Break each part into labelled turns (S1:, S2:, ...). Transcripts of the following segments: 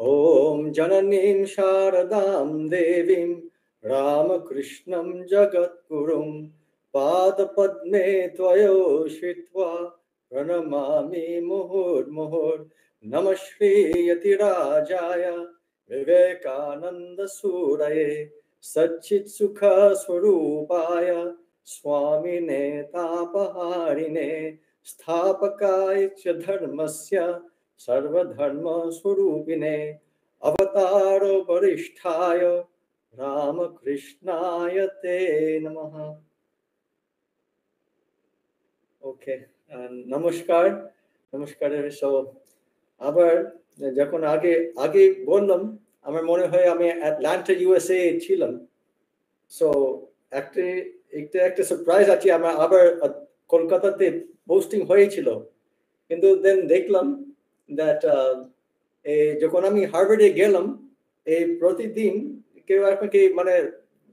S1: ॐ जननीं शारदां देवीं रामकृष्णं जगद्गुरुं पादपद्मे त्वयोषित्वा प्रणमामि मुहुर्मुहुर् नमः श्रीयतिराजाय विवेकानन्दसूरये सच्चित्सुखस्वरूपाय स्वामिने तापहारिणे स्थापकाय च धर्मस्य सर्वधर्मस्वरूपिणे अवतारो वरिष्ठाय रामकृष्णाय ते नमः। ওকে, নমস্কার নমস্কার। সো আবার যখন আগে আগে বললাম, আমার মনে হয় আমি অ্যাটলান্টা ইউএসএ ছিলাম। সো একটা একটা একটা সারপ্রাইজ আছে, আমার আবার কলকাতাতে পোস্টিং হয়েছিল, কিন্তু দেন দেখলাম দ্যাট যখন আমি হার্ভার্ডে গেলাম, এই প্রতিদিন কেউ আপনাকে মানে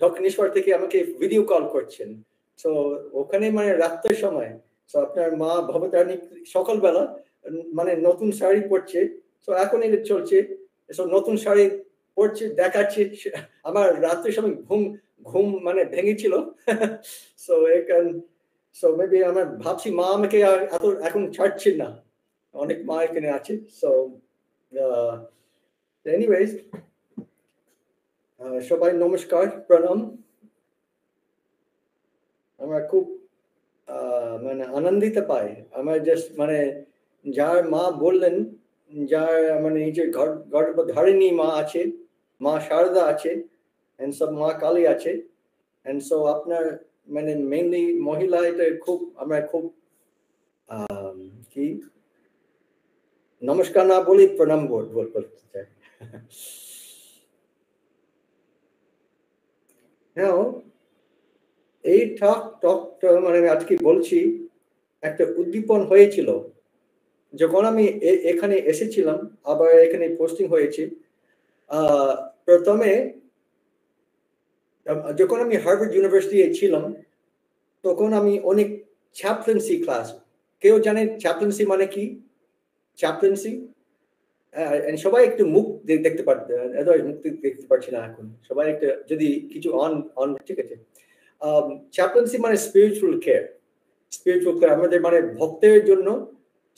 S1: দক্ষিণেশ্বর থেকে আমাকে ভিডিও কল করছেন। সো ওখানে মানে রাত্রের সময়, সো আপনার মা ভবতারিণী সকালবেলা মানে নতুন শাড়ি পরছে। সো এখন এটা চলছে, সব নতুন শাড়ি পরছে দেখাচ্ছে। আমার রাত্রের সময় ঘুম ঘুম মানে ভেঙেছিল। সো সো মেবি আমার ভাবছি মা আমাকে আর এত এখন ছাড়ছে না, অনেক মা এখানে আছে। সো এনিওয়েজ, সবাই নমস্কার, প্রণাম। আমরা খুব মানে আনন্দিত পাই। আমার জাস্ট মানে যার মা বললেন, যার মানে নিজের গর্ভধারিণী মা আছে, মা শারদা আছে, এন্ড সব মা কালী আছে, এন্ড সো আপনার মানে মেইনলি মহিলা, এটা খুব আমরা খুব কি নমস্কার না বলি প্রণাম বলতে চাই। হ্যাঁ, এই টকটা মানে আজকে বলছি, একটা উদ্দীপন হয়েছিল যখন আমি এখানে এসেছিলাম, আবার এখানে পোস্টিং হয়েছে। প্রথমে যখন আমি হার্ভার্ড ইউনিভার্সিটি ছিলাম, তখন আমি অনেক চ্যাপ্লেন্সি ক্লাস, কেউ জানে চ্যাপ্লেন্সি মানে কি? চ্যাপ্লেন্সি সবাই একটু মুখ দেখতে পারবে, মুখ দেখতে পারছি না এখন, সবাই একটা যদি কিছু অন ঠিক আছে। চ্যাপ্লেন্সি মানে স্পিরিচুয়াল কেয়ার। স্পিরিচুয়াল কেয়ার আমাদের মানে ভক্তের জন্য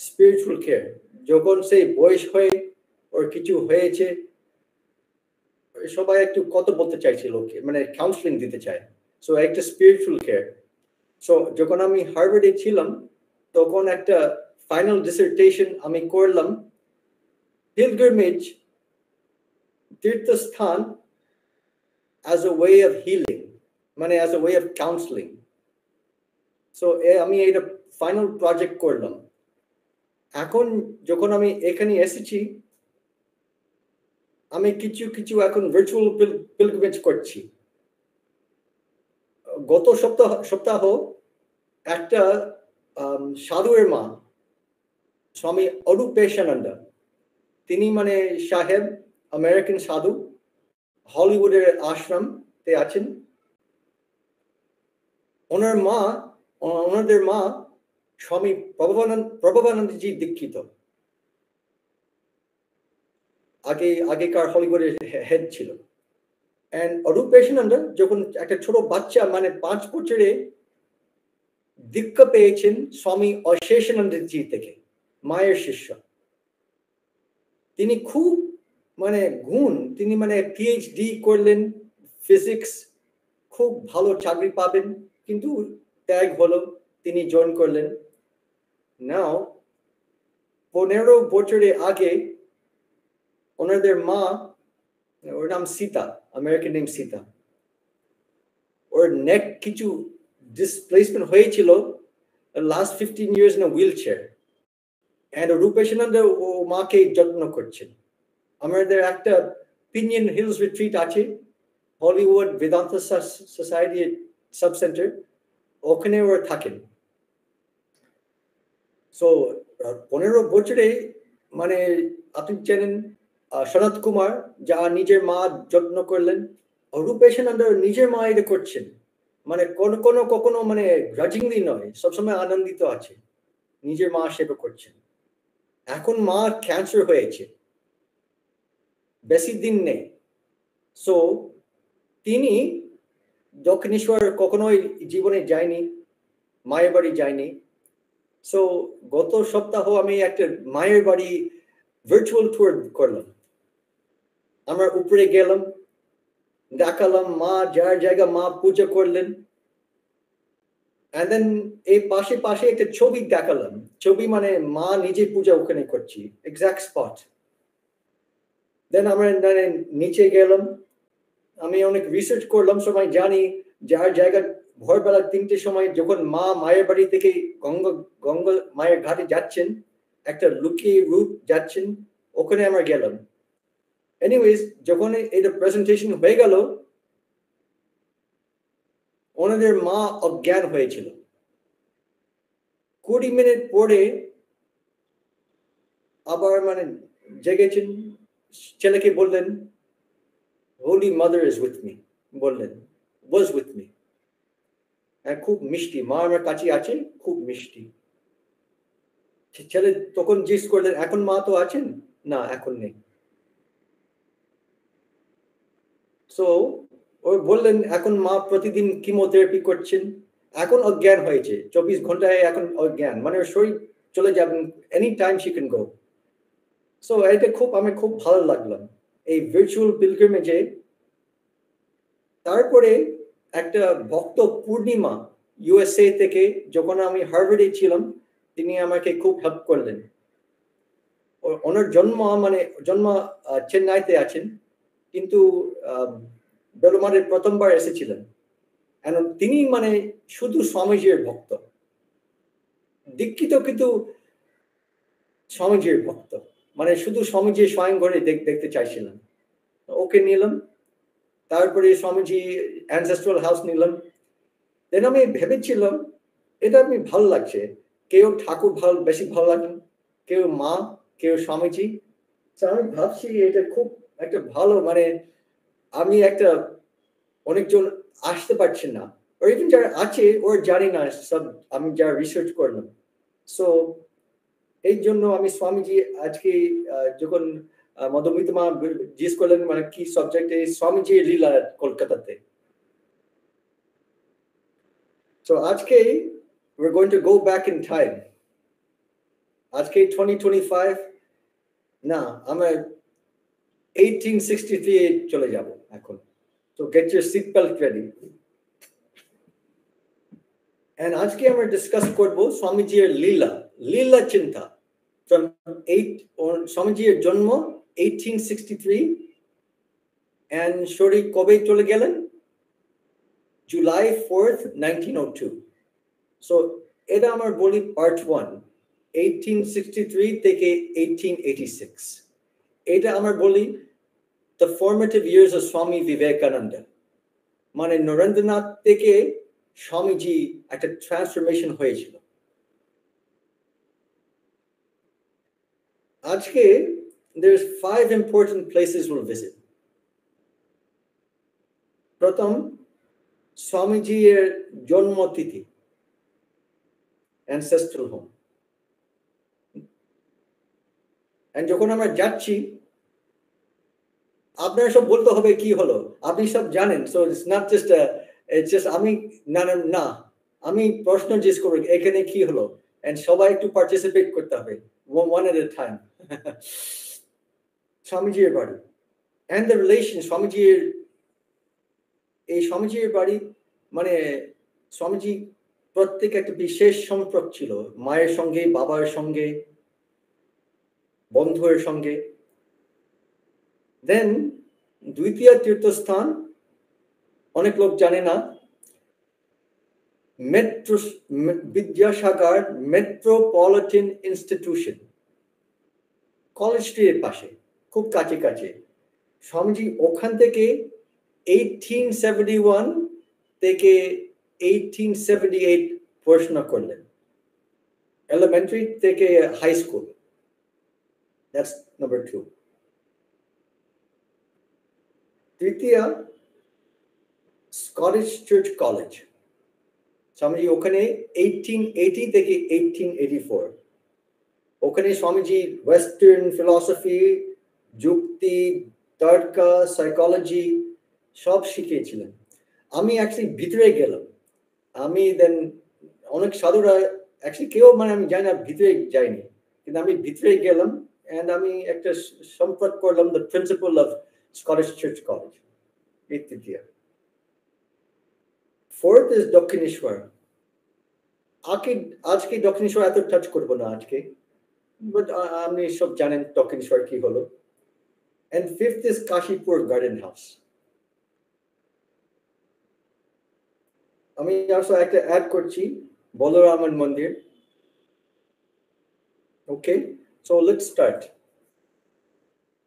S1: স্পিরিচুয়াল কেয়ার। যখন সেই বয়স হয়ে ওর কিছু হয়েছে, সবাই একটু কত বলতে চাইছে, লোকে মানে কাউন্সিলিং দিতে চায়। সো একটা স্পিরিচুয়াল কেয়ার। সো যখন আমি হার্ভার্ডে ছিলাম, তখন একটা ফাইনাল ডিসার্টেশন আমি করলাম, পিলগ্রিমেজ, তীর্থস্থান as a way of healing, মানে as a way of counseling. So আমি এটা ফাইনাল প্রজেক্ট করলাম। এখন যখন আমি এখানে এসেছি, আমি কিছু কিছু এখন ভার্চুয়াল পিলগ্রিমেজ করছি। গত সপ্তাহ একটা সাধুর মা, স্বামী অরূপেশানন্দ, তিনি মানে সাহেব, আমেরিকান সাধু, হলিউডের আশ্রমতে আছেন। ওনাদের মা স্বামী প্রভবানন্দজি দীক্ষিত, আগেকার হলিউডের হেড ছিল। এন্ড অরূপেশানন্দ যখন একটা ছোট বাচ্চা মানে 5 বছরে দীক্ষা পেয়েছেন স্বামী অশেষানন্দজি থেকে, মায়ের শিষ্য। তিনি খুব মানে তিনি মানে পিএইচডি করলেন ফিজিক্স, খুব ভালো চাকরি পাবেন, কিন্তু ত্যাগ হলো, তিনি জয়েন করলেন। নাও 15 বছরে আগে ওনাদের মা, ওর নাম সীতা, আমেরিকান নেম সীতা, ওর নেক কিছু ডিসপ্লেসমেন্ট হয়েছিল, last 15 years in a wheelchair, and রূপেশানন্দ ও মাকে যত্ন করছেন। আমাদের একটা পিনিয়ন হিলস রিট্রিট আছে, Hollywood Vedanta society sub centre, ওখানে ওরা থাকেন। সো 15 বছরে মানে আপনি জানেন সনত কুমার যা নিজের মা যত্ন করলেন, রূপেশানন্দ নিজের মা এটা করছেন, মানে কখনো মানে গ্রাজিংলি নয়, সবসময় আনন্দিত আছে, নিজের মা সেবা করছেন। এখন মা ক্যান্সার হয়েছে, বেশি দিন নেই। সো তিনি দক্ষিণেশ্বর কখনোই জীবনে যায়নি, মায়ের বাড়ি যায়নি। সো গত সপ্তাহ আমি একটা মায়ের বাড়ি ভার্চুয়াল ট্যুর করলাম। আমরা উপরে গেলাম, দেখালাম মা যার জায়গা মা পূজা করলেন। And then এই পাশে পাশে একটা ছবি দেখালাম, ছবি মানে মা নিজে পূজা ওখানে করছি, এক্সাক্ট স্পট। দেন আমরা নিচে গেলাম, আমি অনেক রিসার্চ করলাম, সবাই জানি যার জায়গা ভোরবেলা 3টের সময় যখন মা মায়ের বাড়ি থেকে গঙ্গা মায়ের ঘাটে যাচ্ছেন, একটা লুকিয়ে রূপ যাচ্ছেন, ওখানে আমরা গেলাম। এনিওয়েজ, যখন এটা প্রেজেন্টেশন হয়ে গেল, ওনাদের মা অজ্ঞান হয়েছিল। 20 মিনিট পরে আবার মানে জেগেছেন, ছেলেকে বললেন, holy mother is with me, বললেন, ওয়াজ উইথ মি। খুব মিষ্টি, মা আমার কাছে আছে, খুব মিষ্টি। ছেলে তখন জিজ্ঞেস করলেন, এখন মা তো আছেন? না, এখন নেই। সো ও বললেন, এখন মা প্রতিদিন কিমোথেরাপি করছেন, এখন অজ্ঞান হয়েছে, 24 ঘন্টায় এখন অজ্ঞান, মানে ওর শরীর চলে যাবেন, any time she can go. So এটা আমি খুব ভালো লাগলাম এই ভার্চুয়াল পিলগ্রিমেজে। তারপরে একটা ভক্ত পূর্ণিমা ইউএসএ থেকে, যখন আমি হার্ভার্ডে ছিলাম, তিনি আমাকে খুব হেল্প করলেন। ওনার জন্ম চেন্নাইতে আছেন, কিন্তু বেলুমারে প্রথমবার এসেছিলেন। তিনি মানে শুধু স্বামীজির ভক্ত, দীক্ষিত কিন্তু স্বামীজির ভক্ত, মানে শুধু স্বামীজি স্বয়ং ঘরে দেখতে চাইছিলেন। ওকে নিলাম, তারপরে স্বামীজি অ্যানসেস্ট্রাল হাউস নিলাম। দেন আমি ভেবেছিলাম এটা আমি ভালো লাগছে, কেউ ঠাকুর বেশি ভালো লাগেন, কেউ মা, কেউ স্বামীজি। আমি ভাবছি এটা খুব একটা ভালো, মানে আমি একটা অনেকজন আসতে পারছেন না, or even যারা আছে ওরা জানি না, সব আমি যারা রিসার্চ করলাম। সো এই জন্য আমি স্বামীজি আজকে যখন মধুমিতা মা জিজ্ঞেস করলেন মানে কি সাবজেক্টে, স্বামীজি লীলা কলকাতাতে। So আজকে we're going to go back in time. আজকে 2025 না, আমরা 1863 চলে যাব এখন। So get your seat belt ready. And আজকে আমরা ডিসকাস করব স্বামীজির লীলা চিন্তা। স্বামীজির জন্ম 1863 and শরীর কবে চলে গেলেন? July 4th, 1902. So এটা আমার বলি পার্ট 1, 1863 থেকে 1886. এটা আমার বলি the formative years of Swami Vivekananda. মানে নরেন্দ্রনাথ থেকে স্বামীজি একটা ট্রান্সফরমেশন হয়েছিল। আজকে there's 5 important places we'll visit. প্রথম, স্বামীজির জন্মতিথি, ancestral home. And যখন আমরা যাচ্ছি, আপনারা সব বলতে হবে কি হলো, আপনি সব জানেন। So it's not just আমি না আমি প্রশ্ন জিজ্ঞেস করব এখানে কি হলো, and সবাই একটু পার্টিসিপেট করতে হবে, one at a time. স্বামীজির বাড়ি and the relation, স্বামীজির বাড়ি মানে স্বামীজি প্রত্যেক একটা বিশেষ সম্পর্ক ছিল, মায়ের সঙ্গে, বাবার সঙ্গে, বন্ধুর সঙ্গে। দেন দ্বিতীয় তীর্থস্থান অনেক লোক জানে না, বিদ্যাসাগর মেট্রোপলিটন ইনস্টিটিউশন, কলেজ স্ট্রিটের পাশে, খুব কাছে কাছে। স্বামীজি ওখান থেকে 1871 থেকে 1878 পড়াশোনা করলেন, এলিমেন্টারি থেকে হাই স্কুল। That's number 2. তৃতীয়, স্কটিশ চার্চ কলেজ, স্বামীজি ওখানে 1880 থেকে 1884। ওখানে স্বামীজি ওয়েস্টার্ন ফিলসফি, যুক্তি, তর্কা, সাইকোলজি সব শিখিয়েছিলেন। আমি অ্যাকচুয়ালি ভিতরে গেলাম। আমি দেন অনেক সাধুরা অ্যাকচুয়ালি কেউ মানে আমি জানি না ভিতরে যাইনি, কিন্তু আমি ভিতরে গেলাম and আমি একটা সম্পর্ক করলাম the principal of Scottish Church College. এই তৃতীয়। Fourth is Dakshineswar. আজকে দক্ষিণেশ্বর এত টাচ করবো না আজকে, but আপনি সব জানেন দক্ষিণেশ্বর কি হলো। And fifth is Kashipur Garden House. আমি also একটা অ্যাড করছি বলরামন মন্দির। Okay, so let's start.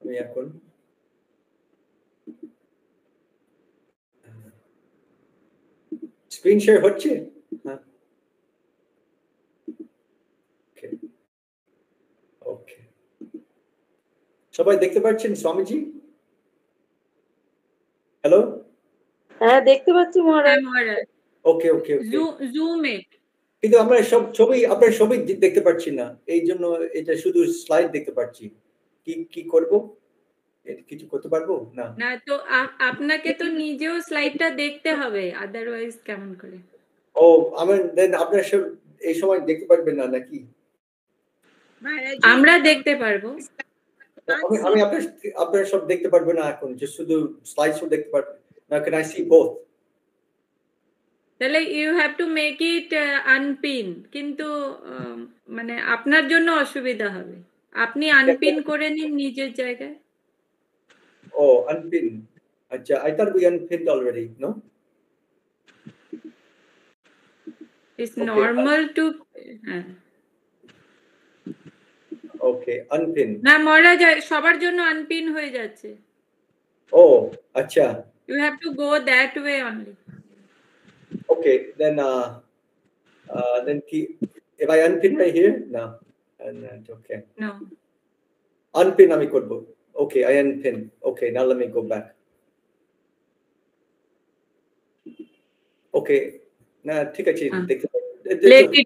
S1: আমি এখন স্ক্রিন শেয়ার হচ্ছে? হ্যাঁ, ওকে ওকে, সবাই দেখতে পাচ্ছেন স্বামীজি? হ্যালো,
S2: হ্যাঁ দেখতে পাচ্ছি মহারাজ।
S1: ওকে ওকে ওকে,
S2: জুমে
S1: কিন্তু আমরা সব ছবি আপনার ছবি দেখতে পাচ্ছি না, এই জন্য এটা শুধু স্লাইড দেখতে পাচ্ছি। কি করব? কিছু করতে পারবো না?
S3: না তো আপনাকে তো নিজেও স্লাইডটা দেখতে হবে, আদারওয়াইজ কেমন করে?
S1: ও আমার দেন আপনার সব এই সময় দেখতে পারবেন না নাকি?
S3: আমরা দেখতে পারবো।
S1: আমি আপনার সব দেখতে পারবো না এখন, যে শুধু স্লাইড শো দেখতে পারবো না। Can I see both?
S3: তাহলে you have to make it unpin, কিন্তু মানে আপনার জন্য অসুবিধা হবে। আপনি আনপিন করে নিন নিজের জায়গায়।
S1: ও আনপিন, আচ্ছা, I thought we unpinned already, no?
S3: It's normal to
S1: okay unpin
S3: না মহারাজ, সবার জন্য আনপিন হয়ে যাচ্ছে।
S1: ও আচ্ছা,
S3: you have to go that way only.
S1: Okay, then if I unpin right here? No. Okay.
S3: No.
S1: Unpin আমি করব। Okay, I unpin. Okay, now let me go back. Okay. না ঠিক আছে, দেখতে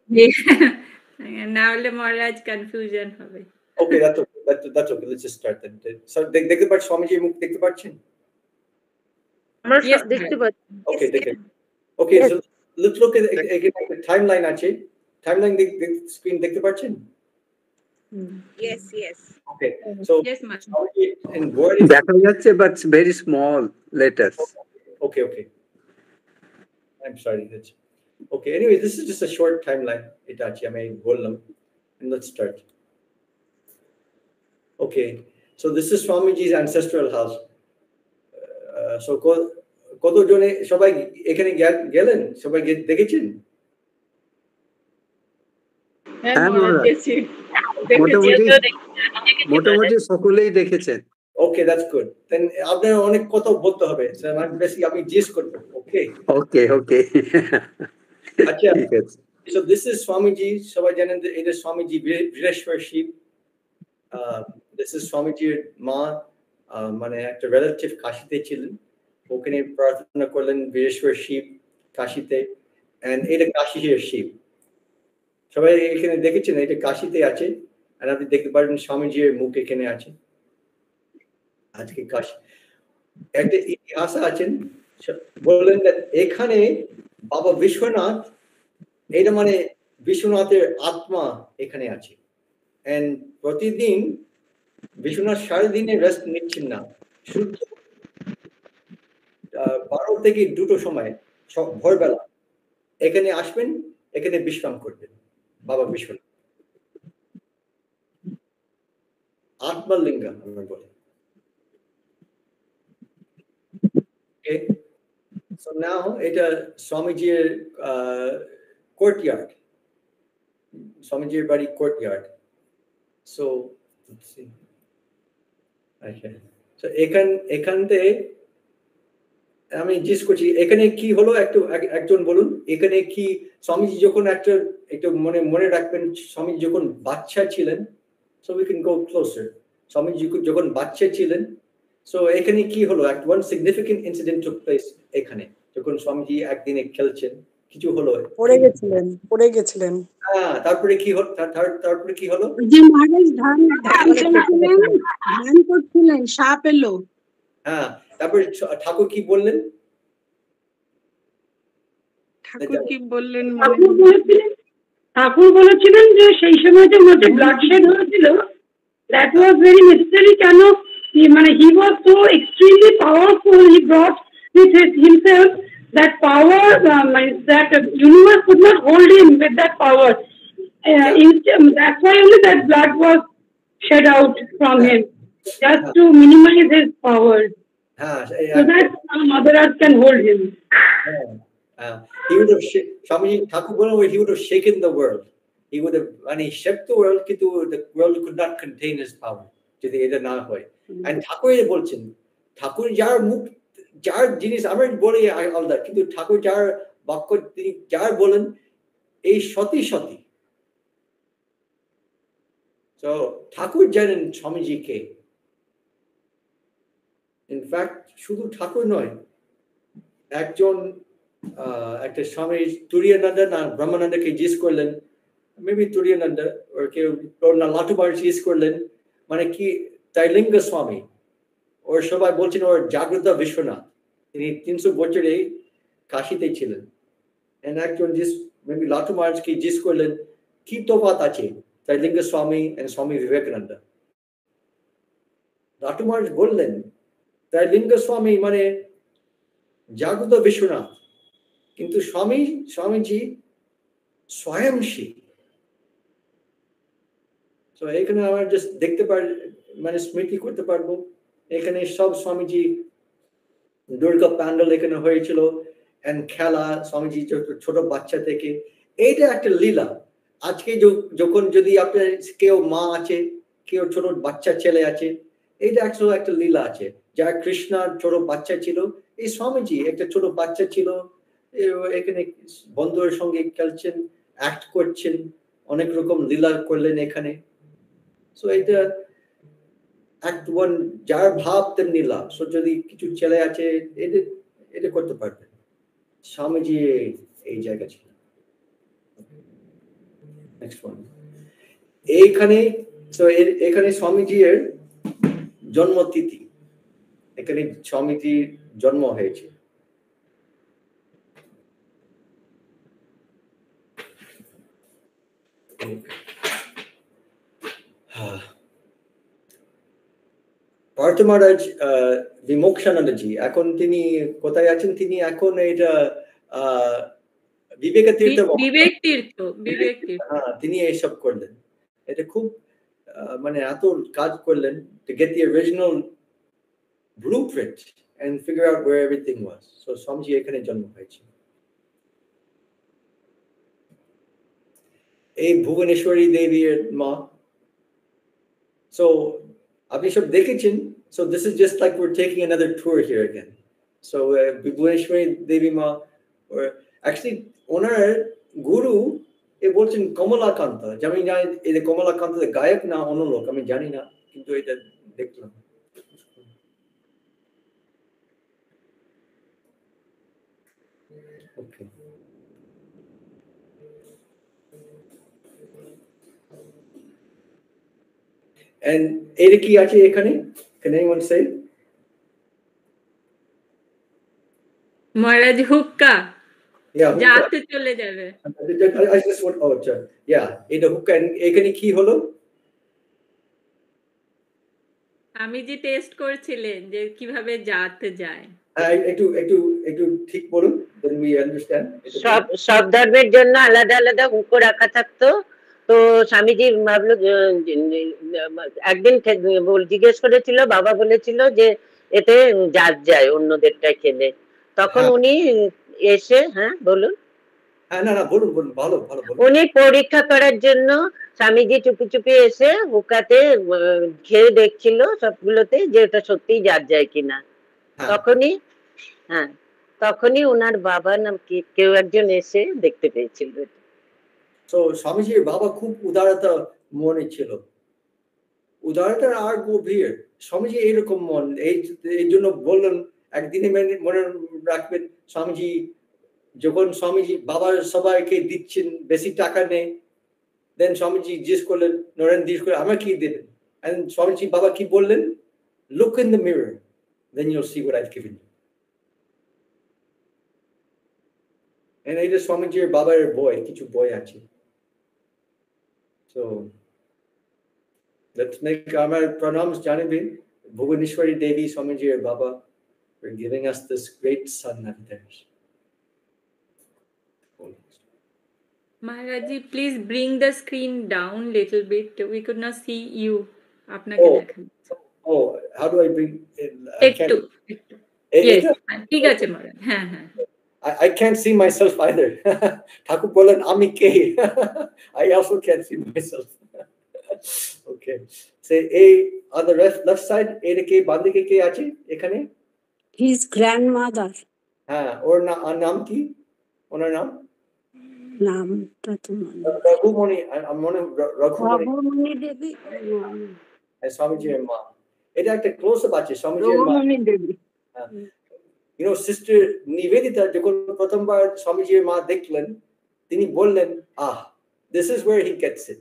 S3: না হলে মহারাজ কনফিউশন হবে।
S1: Okay, that's okay. Let's just start then. So দেখতে পাচ্ছেন স্বামীজির মুখ দেখতে পাচ্ছেন?
S2: আমরা দেখতে পাচ্ছি।
S1: Okay, দেখেন। Okay, so let's look at the timeline আছে। Timeline screen দেখতে পাচ্ছেন?
S2: Yes.
S1: Okay, so
S3: yes ma'am,
S1: in word
S4: দেখা যাচ্ছে but very small letters.
S1: Okay. I'm sorry. Okay, anyway, this is just a short timeline. এটা আছে আমি বললাম, and let's start. Okay, so this is Swamiji's ancestral house. So কতজনে সবাই এখানে গেলেন? সবাই দেখেছেন?
S4: হ্যাঁ মোটামুটি সকলেই দেখেছেন।
S1: Okay, that's good. Then আপনার অনেক কথা বলতে হবে, আমি জিজ্ঞেস করব। Okay. আচ্ছা, so this is Swamiji. সবাই জানেন যে এটা স্বামীজি বীরেশ্বর শিব। This is স্বামীজির মা, মানে একটা রিলেটিভ কাশীতে ছিলেন, ওখানে প্রার্থনা করলেন বীরেশ্বর শিব কাশীতে, and এটা কাশীর শিব। সবাই এখানে দেখেছেন এটা কাশীতে আছে, আর আপনি দেখতে পারেন স্বামীজির মুখ এখানে আছে। আজকে কাশী একটা ইতিহাস আছেন, বললেন এখানে বাবা বিশ্বনাথ, এটা মানে বিশ্বনাথের আত্মা এখানে আছে, and প্রতিদিন বিশ্বনাথ সারাদিনে রেস্ট নিচ্ছেন না, শুধু 12 থেকে 2টো সময় ভোরবেলা এখানে আসবেন, এখানে বিশ্রাম করবেন বাবা বিশ্বনাথ। আত্মলিঙ্গ আমরা বলি। Okay, so now এটা স্বামীজির courtyard, স্বামীজির বাড়ি courtyard. So let's see. Okay, so এখানতে আমি জিজ্ঞেস করছি এখানে কি হলো, একজন বলুন এখানে কি স্বামীজি যখন একটু মনে রাখবেন, স্বামীজি যখন বাচ্চা ছিলেন, so we can go closer. Swamiji যখন বাচ্চা ছিলেন, so এখানে কি হলো, one significant incident took place এখানে, যখন স্বামীজি একদিনে খেলছেন, কিছু হলো, পড়ে গেছিলেন। হ্যাঁ, তারপরে কি হলো?
S5: যে মহারাজ ধান করছিলেন, সাপ এলো,
S1: হ্যাঁ, তারপর ঠাকুর কি বললেন?
S5: ঠাকুর কি বললেন
S6: ঠাকুর বলেছিলেন যে সেই সময় যে মধ্যে ব্লাডশেড হয়েছিল, that was very necessary, কেন মানে he was so extremely powerful, he brought with himself that power, that universe could not hold him with that power. That's why only that blood was shed out from him, just to minimize his powers, so that Mother Earth can hold him.
S1: He would have Swamiji Thakur বলেন, he would have shaken the world. He would have, and he shook the world, কিন্তু the world could not contain his power. যদি এটা না হয়, and ঠাকুর বলছেন, ঠাকুর যার মুখ, যার জিনিস আমরা বলি আলাদা, কিন্তু ঠাকুর যার বাক্য তিনি যার বলেন এই সতী সতী। So ঠাকুর জানেন স্বামীজি কে। ইনফ্যাক্ট শুধু ঠাকুর নয়, একজন একটা স্বামী তুরিয়ানন্দা না ব্রহ্মানন্দকে জিজ্ঞেস করলেন, মেবি তুরিয়ানন্দা ওর কেউ লাটু মহারাজ জিজ্ঞেস করলেন, মানে কি ত্রৈলিঙ্গ স্বামী, ওর সবাই বলছেন ওর জাগ্রত বিশ্বনাথ, তিনি 300 বছরে কাশীতে ছিলেন। একজন মেবি লাটু মহারাজকে জিজ্ঞেস করলেন কি তফাৎ আছে ত্রৈলিঙ্গ স্বামী and স্বামী বিবেকানন্দ। লাটু মহারাজ বললেন ত্রৈলিঙ্গ স্বামী মানে জাগ্রত বিশ্বনাথ, কিন্তু স্বামীজি স্বয়ংশী। তো এখানে আমরা জাস্ট দেখতে পারি, মানে স্মৃতি করতে পারবো, এখানে সব স্বামীজি দুর্গা প্যান্ডেল এখানে হয়েছিল, এন্ড খেলা স্বামীজি ছোট বাচ্চা থেকে, এইটা একটা লীলা। আজকে যখন যদি আপনার কেউ মা আছে, কেউ ছোট বাচ্চা ছেলে আছে, এইটা একটা লীলা আছে। যার কৃষ্ণার ছোট বাচ্চা ছিল, এই স্বামীজি একটা ছোট বাচ্চা ছিল, এখানে বন্ধুদের সঙ্গে খেলছেন, অ্যাক্ট করছেন, অনেক রকম লীলা করলেন এখানে। সো এটা অ্যাক্ট ওয়ান, যার ভাব তেমনি লাভ। সো যদি কিছু ছেলে আছে এটা করতে পারবেন। স্বামীজি এই জায়গা ছিল। নেক্সট ওয়ান, এইখানে এখানে স্বামীজির জন্মতিথি, এখানে স্বামীজির জন্ম হয়েছে। পার্থ মহারাজ বিমোক্ষানন্দজি এখন তিনি কোথায় আছেন? তিনি এখন এটা বিবেক তীর্থ, হ্যাঁ, তিনি এইসব করলেন। এটা খুব মানে এত কাজ করলেন to get the original blueprint and figure out where everything was. So Swamiji এখানে জন্ম হয়েছে। এই ভুবনেশ্বরী দেবীর মা। So আপনি সব দেখেছেন। So this is just like we're taking another tour here again. So Bhubaneshwari দেবী মা, or actually ওনার গুরু এ বলছেন কমলাকান্ত। আমি জানি এই কমলাকান্ত গায়ক না অন্য লোক, আমি জানি না, কিন্তু এটা দেখলাম। Okay. And এটা কি আছে এখানে? Can anyone say?
S3: Maharaj hookah,
S1: Yeah,
S3: যাতে চলে যাবে।
S1: I just want, oh, yeah, এটা হুক্কা। এখানে কি হলো?
S3: আমি যে টেস্ট করছিলেন যে কিভাবে যাতে যায়।
S1: একটু ঠিক বলুন, then we understand.
S7: সব ধর্মের জন্য আলাদা আলাদা হুঁকো রাখা থাকতো। তো স্বামীজি ভাবলো, একদিন জিজ্ঞেস করেছিল, বাবা বলেছিল যে এতে জাত যায় অন্যদেরটা খেলে। তখন উনি এসে, হ্যাঁ বলুন।
S1: না বলুন, ভালো
S7: উনি পরীক্ষা করার জন্য স্বামীজি চুপি চুপি এসে হুকাতে খেয়ে দেখছিল সবগুলোতে যে ওটা সত্যি জাত যায় কিনা। তখনই উনার বাবা নাম কি কেউ একজন এসে দেখতে পেয়েছিল।
S1: তো স্বামীজির বাবা খুব উদারতা মনে ছিল, উদারতা আর গভীর। স্বামীজি এরকম মন, এই জন্য বললেন একদিনে মনে রাখবেন, স্বামীজি যখন বাবার সবাইকে দিচ্ছেন, বেশি টাকা নেই, দেন স্বামীজি জিজ্ঞেস করলেন, নরেন জিজ্ঞেস করলেন আমার কি দেবেন? স্বামীজি বাবা কি বললেন? Look in the mirror, then you'll see what I've given you. And এটা স্বামীজির বাবার বই, কিছু বই আছে। So let's make our pranams জানাবেন Bhuvaneshwari Devi স্বামীজির বাবা for giving us this great son of theirs.
S3: Maharaj ji, please bring the screen down little bit. We could not see you. আপনাকে দেখান।
S1: Oh, how do I bring it?
S3: একটু। Yes, ঠিক আছে মহারাজ। হ্যাঁ হ্যাঁ।
S1: I can't see myself either. ঠাকুর বলেন আমি কে? I also can't see myself. Okay. Say on the left side, এটা কে বাঁ দিকে কে আছে এখানে?
S8: His grandmother.
S1: হ্যাঁ, ওর নাম কি? ওনার নাম?
S8: নামটা তো মনে
S1: রঘুমণি, মনে
S8: রঘুমণি দেবী।
S1: স্বামীজির মা। এটা একটা ক্লোজ আপ আছে স্বামীজির মা।
S8: রঘুমণি দেবী।
S1: You know, Sister Nivedita, যখন প্রথমবার স্বামীজির মা দেখলেন, তিনি বললেন, this is where he gets it.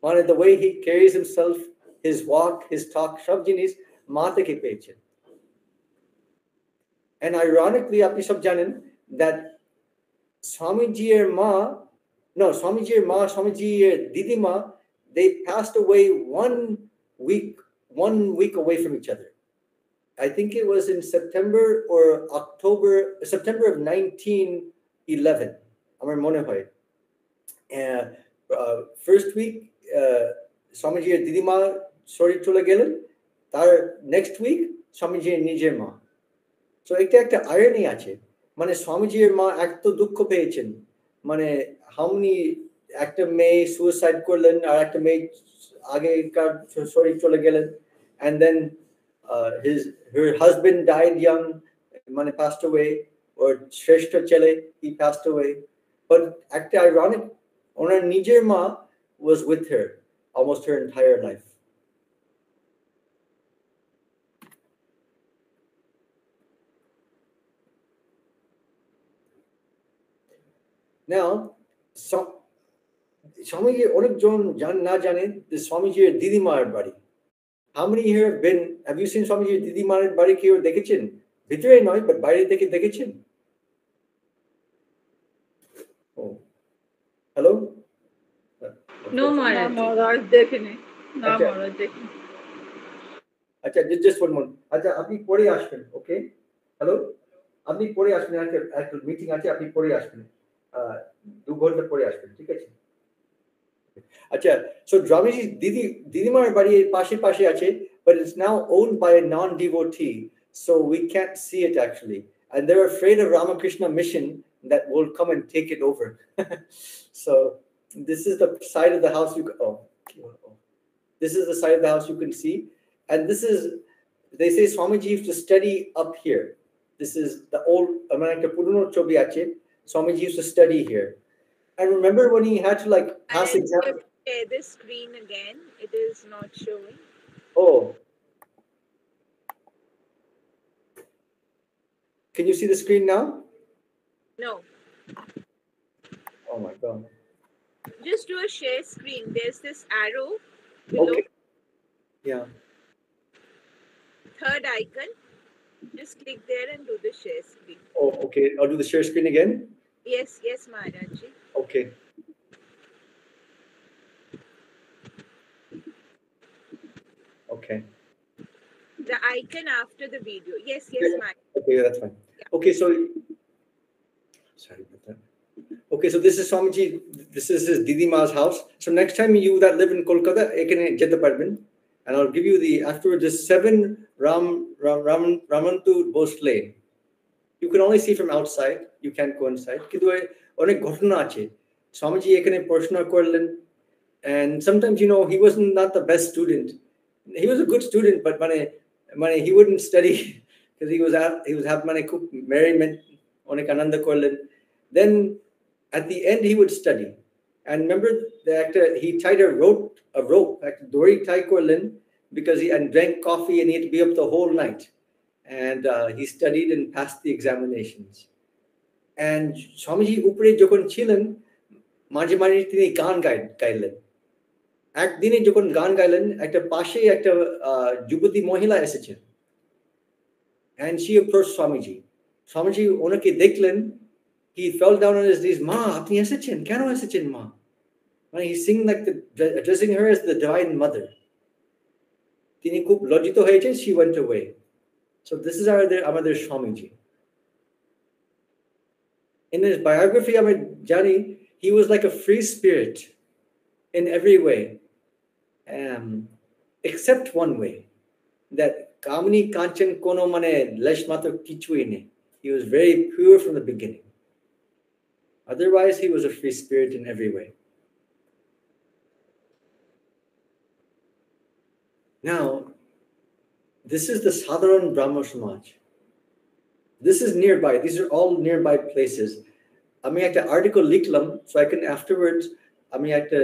S1: মানে the way he carries himself, his walk, his talk, সব জিনিস মা থেকে পেয়েছেন। And ironically, আপনি সব জানেন that স্বামীজির দিদিমা, they passed away 1 week away from each other. I think it was in September of 1911. আমার মনে হয় first week স্বামীজির দিদিমা শরীর চলে গেলেন, তার next week স্বামীজির নিজের মা। So একটা আয়রনি আছে, মানে স্বামীজির মা এত দুঃখ পেয়েছেন, মানে একটা মেয়ে সুইসাইড করলেন, আর একটা মেয়ে আগেকার শরীর চলে গেলেন, and then her husband died young, mane passed away, or Shrestha Chele, he passed away. But actually ironic, onar nijer ma was with her almost her entire life. Now, Swamiji onek jon na jane the Swamiji didimar bari. How many here have you seen Swamiji Didimar বাড়ি কেউ দেখেছেন? ভিতরে নয়, but বাইরে থেকে দেখেছেন? Hello?
S3: No Maharaj.
S2: মহারাজ দেখিনি। না মহারাজ দেখিনি।
S1: আচ্ছা, just one more. আচ্ছা, আপনি পরে আসবেন, ওকে? হ্যালো? আপনি পরে আসবেন, একটা মিটিং আছে, আপনি পরে আসবেন। 2 ঘন্টা পরে আসবেন, ঠিক আছে? Acha, so Swamiji's Didimar bari পাশে আছে, but it's now owned by a non-devotee, so we can't see it actually. And they're afraid of Ramakrishna Mission that will come and take it over. So this is the side of the house this is the side of the house you can see. And this is, they say Swamiji used to study up here. This is the old Amanakta Puruno Chobi ache. Swamiji used to study here. And remember when he had to pass exam?
S2: Share this screen again. It is not showing.
S1: Oh. Can you see the screen now?
S2: No.
S1: Oh my God.
S2: Just do a share screen. There's this arrow below.
S1: Okay. Yeah.
S2: Third icon. Just click there and do the share screen.
S1: Oh, okay. I'll do the share screen again.
S2: Yes, Maharaj.
S1: Okay. Okay.
S2: The icon after the video. Yes, Maharaj.
S1: Okay, that's fine. Okay, so sorry about that. Okay, so this is Swamiji. This is his Didima's house. So next time you that live in Kolkata, ekane jete parben, and I'll give you after the 7 Ramantu Bose Lane. You can only see from outside. You can't go inside. Kintu onek ghotona ache. Swamiji ekane porshona korlen, and sometimes he wasn't not the best student. He was a good student, but he wouldn't study because he was have merriment onek ananda korlen. Then at the end he would study. And remember that he tied a rope, dori tie korlen, because he drank coffee and he had to be up the whole night. And he studied and passed the examinations. And Swamiji upre যখন ছিলেন, মাঝে মাঝে তিনি গান গাইলেন। একদিনে যখন গান গাইলেন, একটা পাশে একটা যুবতী মহিলা এসেছেন। and she approached Swamiji. Swamiji onake deklen, he fell down on his knees. Ma, apni esechen? Keno esechen, ma? And he's singing like addressing her as the divine mother. Tini khub lojjito hoyechen, she went away. So this is আমাদের Swamiji. In his biography, Jani, he was like a free spirit in every way, except one way, that Kamini Kanchan Kono Mane Lesh Mato Kichuine. He was very pure from the beginning. Otherwise, he was a free spirit in every way. Now, this is the Sadharan Brahmo Samaj. This is nearby. These are all nearby places. আমি একটা article লিখলাম, so I can afterwards আমি একটা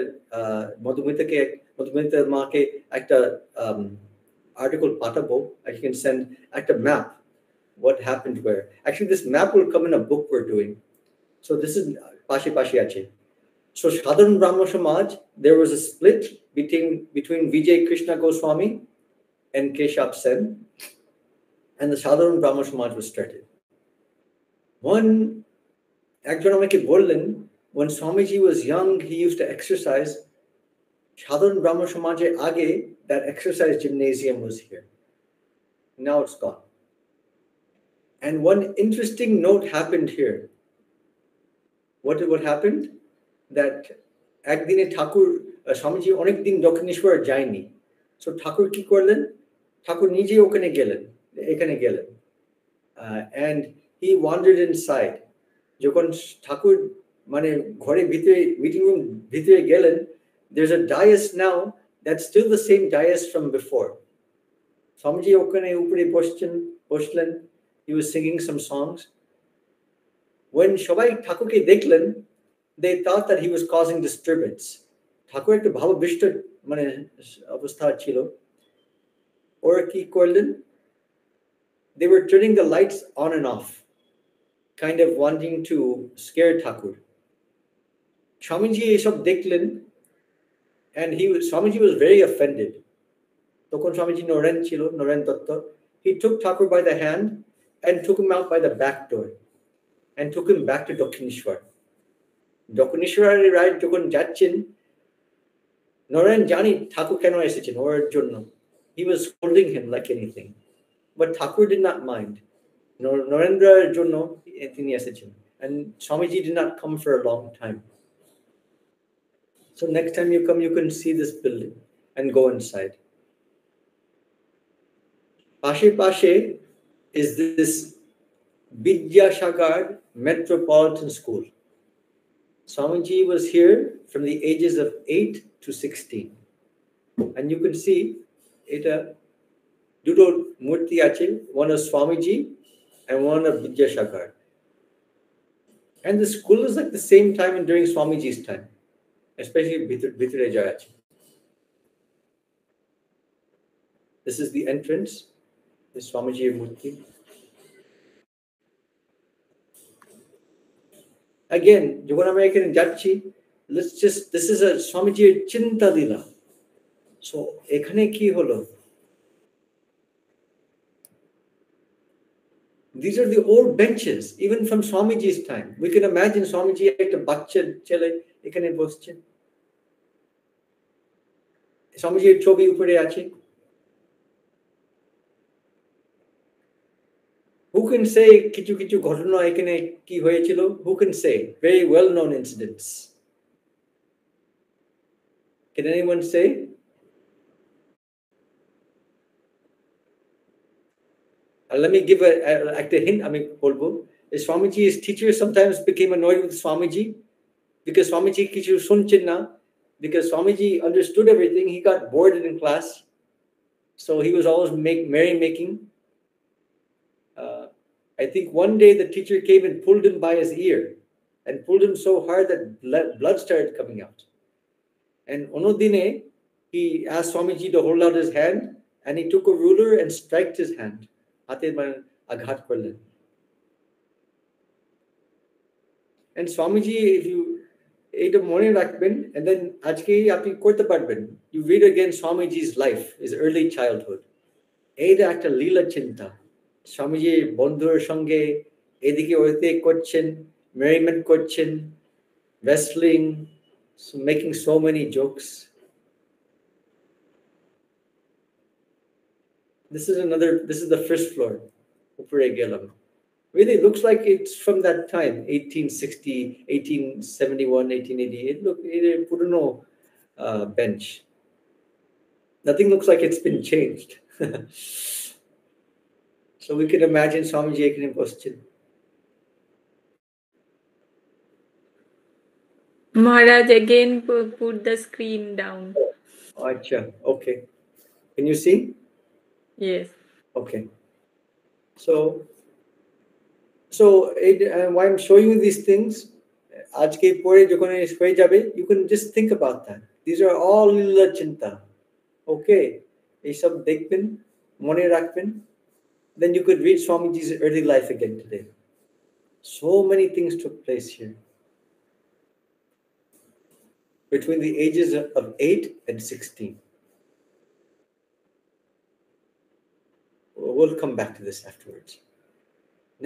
S1: মধুমিতা মাকে একটা article পাঠাবো. I can send একটা map what happened where. Actually, this map will come in a book we're doing. So this is পাশে পাশে আছে. So Sadharan Brahmo Samaj, there was a split between Vijay Krishna Goswami and Keshav Sen, and the Sadharan Brahmo Samaj was started. একজন আমাকে বললেন, when Swamiji was young, he used to exercise. Sadharan Brahmo Samaje age, that exercise gymnasium was here. Now it's gone. And one interesting note happened here. What happened? That একদিনে ঠাকুর স্বামীজি অনেকদিন দক্ষিণেশ্বর যায়নি, so ঠাকুর কি করলেন, ঠাকুর নিজে এখানে গেলেন, and he wandered inside. যখন ঠাকুর মানে ঘরে ভিতরে মিটিং রুম ভিতরে গেলেন, there's a dais now that's still the same dais from before. Swamiji ওখানে উপরে বসলেন. He was singing some songs. When সবাই ঠাকুরকে দেখলেন, they thought that he was causing disturbance. ঠাকুর একটা ভাববিষ্ট মানে অবস্থা ছিল. ওরা কি করলেন? They were turning the lights on and off, kind of wanting to scare Thakur. Swamiji esab deklen, and Swamiji was very offended. Tokon Swamiji Noren Datta, he took Thakur by the hand and took him out by the back door and took him back to Dakshineshwar. Dakshineshwar right যখন যাচ্ছেন, Noren jani Thakur keno esechen or jonno. He was scolding him like anything, but Thakur did not mind. Narendra jonno তিনি এসেছেন, and Swamiji did not come for a long time. So next time you come, you can see this building and go inside. Pashe is this Vidyasagar Metropolitan School. Swamiji was here from the ages of 8 to 16. And you can see এটা দুটো মূর্তি আছে, one of Swamiji and one of Vidyasagar. And the school is like the same time and during Swamiji's time, especially Bhitare Jayachi. This is the entrance, the Swamiji Murti. Again, যখন আমরা এখানে যাচ্ছি, this is a Swamiji Chinta Lila. So এখানে কি হলো? These are the old benches, even from Swamiji's time. We can imagine Swamiji একটা বাচ্চা ছেলে এখানে বসছেন, স্বামীজির ছবি উপরে আছে. Who can say কিছু ঘটনা এখানে কি হয়েছিল? Who can say? Very well-known incidents. Can anyone say? Let me give a hint. Swamiji's teachers sometimes became annoyed with Swamiji because Swamiji kichu sunchen na. Because Swamiji understood everything, he got bored in class, so he was always merrymaking. I think one day the teacher came and pulled him by his ear, and pulled him so hard that blood started coming out. And onodine he asked Swamiji to hold out his hand, and he took a ruler and struck his hand. Aghat korlen. And Swamiji, if you ate a morning rakben, and then ajke api korte parben, you read again Swamiji's life, his early childhood. Eta ekta lila chinta. স্বামীজির বন্ধুর সঙ্গে এদিকে ওদিকে করছেন, merriment করছেন, wrestling, making so many jokes. This is the first floor. Upare gelam. Really looks like it's from that time, 1860, 1871, 1880. It puruno bench. Nothing looks like it's been changed. So we can imagine Swamiji ekhane boschen.
S3: Maharaj again put the screen down.
S1: Acha, okay. Can you see?
S3: Yes.
S1: Okay. So why I'm showing you these things, আজকে পরে যখন হয়ে যাবে, you can just think about that. These are all Lila Chinta. Okay, এইসব দেখবেন, মনে রাখবেন. Then you could read Swamiji's early life again today. So many things took place here between the ages of 8 and 16. We'll come back to this afterwards.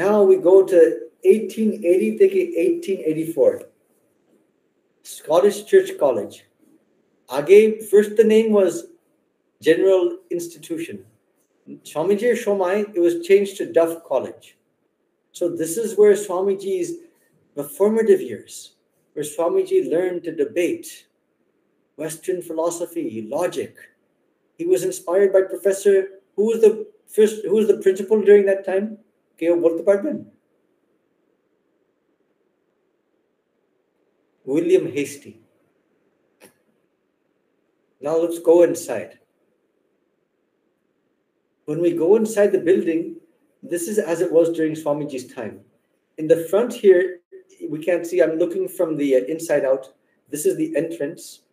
S1: Now we go to 1880 to 1884. Scottish Church College. Again, first the name was General Institution. Swamijir Shomai, it was changed to Duff College. So this is where Swamiji's the formative years, where Swamiji learned to debate Western philosophy, logic. He was inspired by Professor, who was the principal during that time? Keo bolte parben? William Hastie. Now let's go inside. When we go inside the building, this is as it was during Swamiji's time. In the front here, we can't see, I'm looking from the inside out. This is the entrance.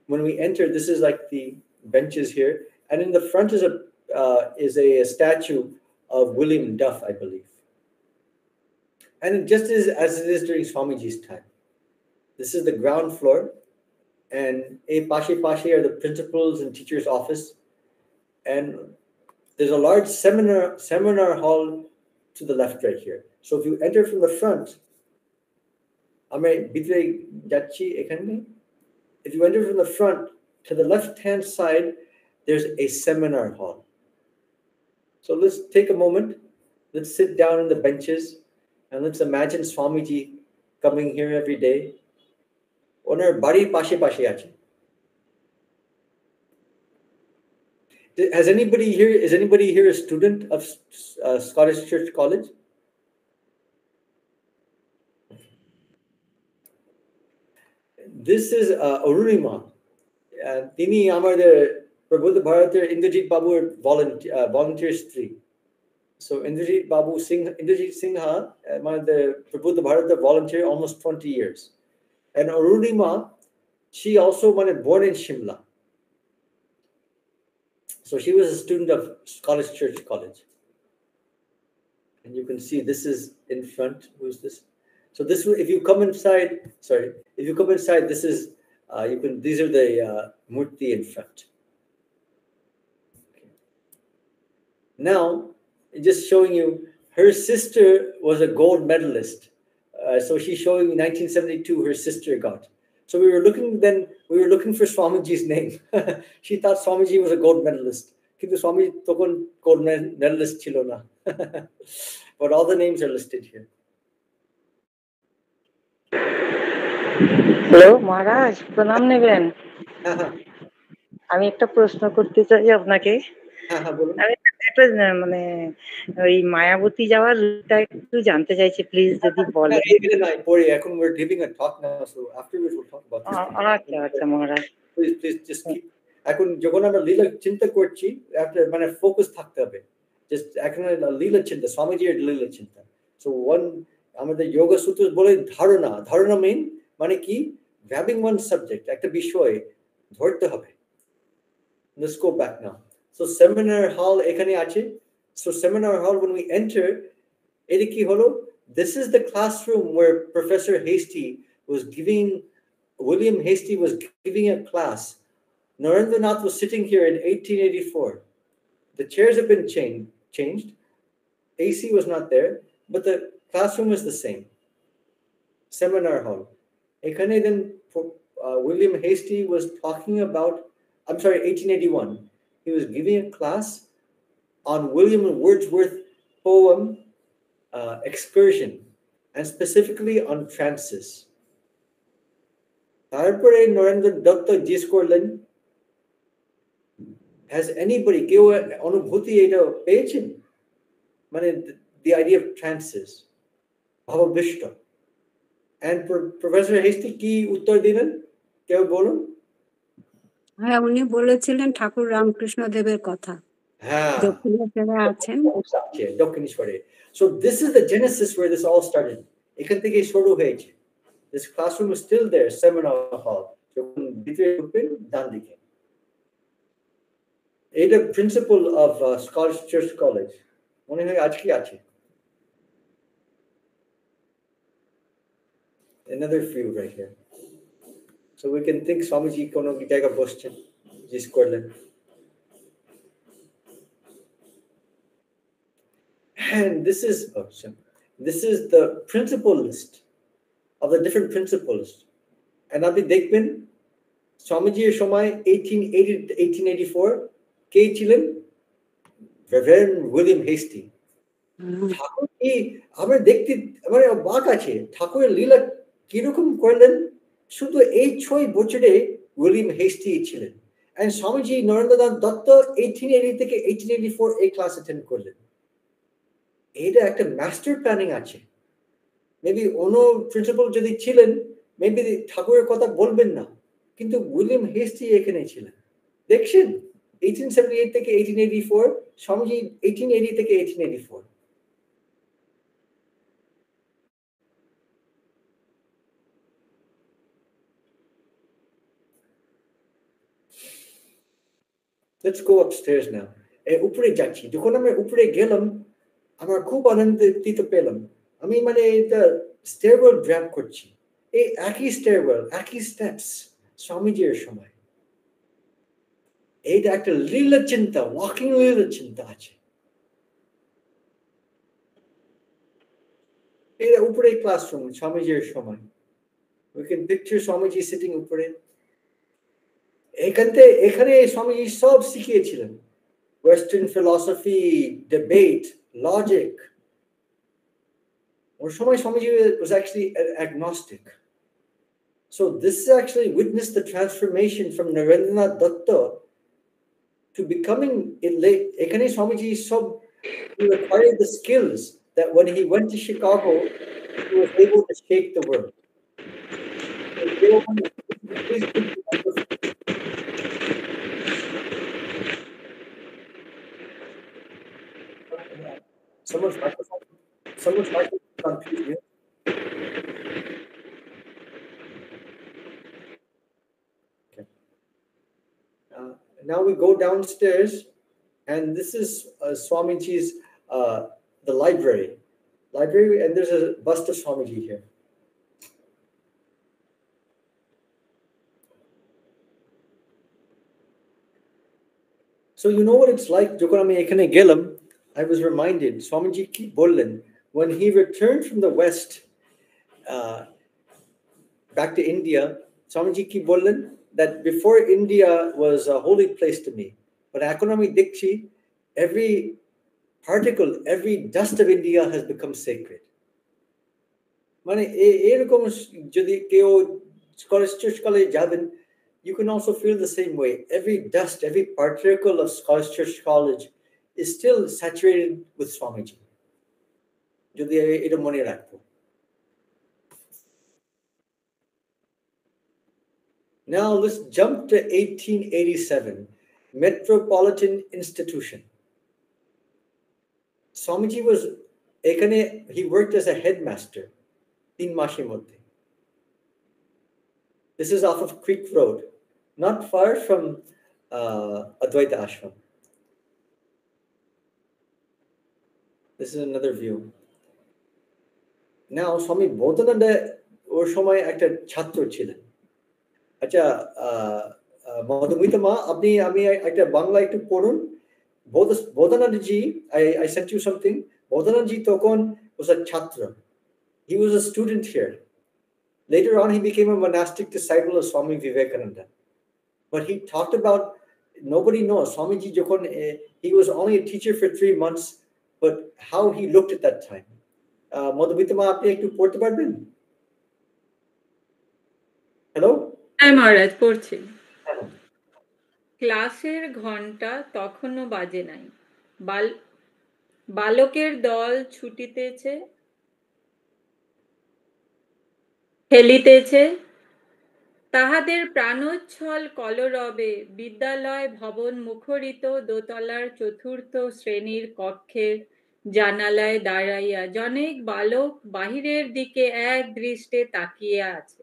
S1: When we enter, this is like the benches here. And in the front is a statue of William Duff, I believe. And just as it is during Swamiji's time. This is the ground floor. And a pashe are the principal's and teacher's office. And there's a large seminar hall to the left right here. So if you enter from the front, if you enter from the front, to the left-hand side, there's a seminar hall. So let's take a moment. Let's sit down on the benches and let's imagine Swamiji coming here every day. Onar bari pashe ache. Is anybody here a student of Scottish Church College? This is Arunima. Tini amader Prabhupada Bharater Indrajit Babu volunteer stree. So Indrajit Singha, the Prabhupada Bharata volunteer almost 20 years. And Arunima, she also was born in Shimla. So she was a student of Scottish Church College. And you can see this is in front. Who's this? So this, if you come inside, this is, these are the murti in front. Okay. Now, just showing you, her sister was a gold medalist. So she's showing 1972, her sister got. So we were looking for Swamiji's name. She thought Swamiji was a gold medalist. Kintu Swamiji tokon gold medalist chilo na. But all the names are listed here.
S9: Hello মহারাজ, প্রণাম নেবেন। আমি একটা প্রশ্ন করতে চাই আপনাকে। আমি একটা মানে ওই মায়াবতী যাওয়ার রুটটা একটু জানতে চাইছি, প্লিজ যদি বলেন।
S1: এখন we're giving a talk now, so afterwards we'll talk about this.
S9: আচ্ছা মহারাজ,
S1: please just keep. এখন যখন আমরা লীলা চিন্তা করছি, মানে ফোকাস থাকতে হবে। জাস্ট এখন লীলা চিন্তা, স্বামীজির লীলা চিন্তা। So আমাদের যোগা সূত্র বলে ধারণা মেইন মানে কি, grabbing one subject, একটা বিষয় ধরতে হবে। Let's go back now. So seminar hall ekhane ache. So seminar hall, when we enter, eta ki holo, this is the classroom where Professor Hastie was giving, William Hastie was giving a class. Narendranath was sitting here in 1884. The chairs have been changed. AC was not there, but the classroom was the same. Seminar hall. Ekhane then William Hastie was talking about, 1881. He was giving a class on William Wordsworth poem Excursion, and specifically on trances. তারপরে নরেন্দ্র দত্ত জিজ্ঞেস করলেন, has anybody কেউ অনুভূতি এটা পেয়েছেন, মানে the idea of trances, ভাবাবিষ্ট? And Professor Hastie কি উত্তর দিলেন, কেউ বলুন?
S8: হ্যাঁ, উনি বলেছিলেন ঠাকুর রামকৃষ্ণ দেবের কথা।
S1: হ্যাঁ,
S8: দক্ষিণেশ্বরে আছেন।
S1: দক্ষিণেশ্বরে। So this is the genesis where this all started. এখান থেকে শুরু হয়েছে। This classroom is still there, seminar hall. যখন ভিতরে ঢুকবেন ডান দিকে। এটা principal of Scottish church college, মনে হয় আজকে আছে। Another view right here. So we can think Swamiji কোনো জায়গা বসছেন, জিজ্ঞেস করলেন। And this is the principle list of the different principles. And আপনি দেখবেন স্বামীজির সময় 1880 to 1884 কে ছিলেন? Reverend William Hastie. ঠাকুর কি আমরা দেখতে মানে অবাক আছে, ঠাকুরের লীলা কিরকম করলেন। শুধু এই 6 বছরে উইলিয়াম হেস্টি ছিলেন, and স্বামীজি নরেন্দ্রনাথ দত্ত 1880 থেকে 1884 এই ক্লাস অ্যাটেন্ড করলেন। এটা একটা মাস্টার প্ল্যানিং আছে। মেবি অন্য প্রিন্সিপাল যদি ছিলেন, মেবি ঠাকুরের কথা বলবেন না, কিন্তু উইলিয়াম হেস্টি এখানে ছিলেন। দেখছেন 1878 থেকে 1884, স্বামীজি 1880 থেকে 1884। Let's go upstairs now. উপরে যাচ্ছি। যখন আমরা উপরে গেলাম, আমার খুব আনন্দিত পেলাম। আমি মানে এটা স্টেয়ারওয়েল ড্রাইভ করছি, এই একই স্টেয়ারওয়েল, একই স্টেপস স্বামীজির সময়। এইটা একটা লীলা চিন্তা, ওয়াকিং লীলা চিন্তা আছে। এটা উপরে ক্লাসরুম স্বামীজির সময়। We can picture Swamiji sitting উপরে। এখানে স্বামীজি সব শিখিয়েছিলেন, ওয়েস্টার্ন ফিলসফি, ডিবেট, লজিক। ওর সময় Swamiji was actually an agnostic. So this actually witnessed the transformation from Narendranath Datta to becoming এখানে স্বামীজি সব he acquired the skills that when he went to Chicago he was able to shake the world. Someone's microphone confused me. Okay. Now we go downstairs, and this is Swamiji's the library, and there's a bust of Swamiji here. So you know what it's like, যখন আমি এখানে গেলাম, I was reminded, Swamiji ki bollen, when he returned from the West back to India, Swamiji ki bollen that before India was a holy place to me, but এখন আমি দেখছি every particle, every dust of India has become sacred. মানে এরকম যদি কেউ Scottish church কলেজে যাবেন, you can also feel the same way. Every dust, every particle of Scottish Church College is still saturated with Swamiji. যদি এটা মনে রাখবো। Now let's jump to 1887, Metropolitan Institution. Swamiji was এখানে, he worked as a headmaster 3 মাসের মধ্যে। This is off of Creek Road, not far from Advaita Ashram. This is another view. Now, Swami Bodhananda ওর সময় একটা ছাত্র ছিলেন। আচ্ছা মধুমিতা মা, আমি একটা বাংলা একটু পড়ুন। Bodhananda ji, I sent you something. Bodhananji Tokon was a chhatra. He was a student here. Later on, he became a monastic disciple of Swami Vivekananda. But he talked about, nobody knows, Swamiji Jokon, he was only a teacher for 3 months, but how he looked at that time. Madhubitama, apni ekটু পড়তে পারবেন? Hello?
S3: হ্যাঁ মহারাজ পড়ছি। ক্লাসের ঘন্টা তখনও বাজে নাই, বালকের দল ছুটিতেছে, খেলিতেছে, তাহাদের প্রাণোচ্ছল কলরবে বিদ্যালয় ভবন মুখরিত দোতলার 4র্থ শ্রেণীর কক্ষের জানালায় দাঁড়াইয়া জনেক বালক বাহিরের দিকে এক দৃষ্টে তাকিয়ে আছে।